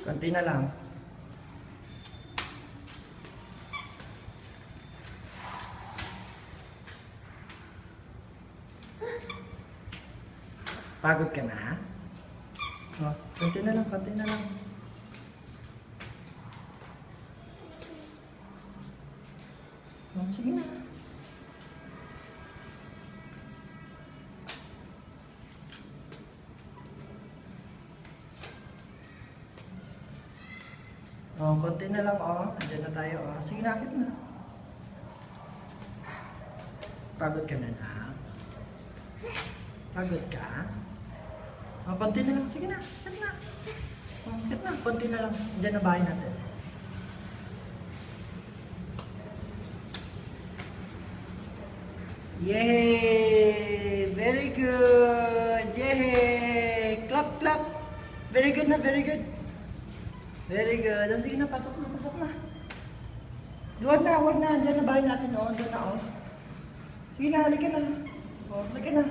Konti na lang. Pagod ka na? Oh, konti na lang, konti na lang. Oh, sige na. Oh, konti na lang, oh. Andiyan na tayo, oh. Sige na, akit na. Pagod ka na na? Pagod ka? Oh, konti na lang. Sige na, akit na. Oh, akit na, konti na lang. Andiyan na bahay natin. Yay! Very good! Yay! Clap, clap! Very good na, very good. Very good. Oh, sige na, pasok na, pasok na. Huwag na, huwag na. Andiyan na bahay natin, oh. Andiyan na, oh. Sige na, halika na. Oh, halika na.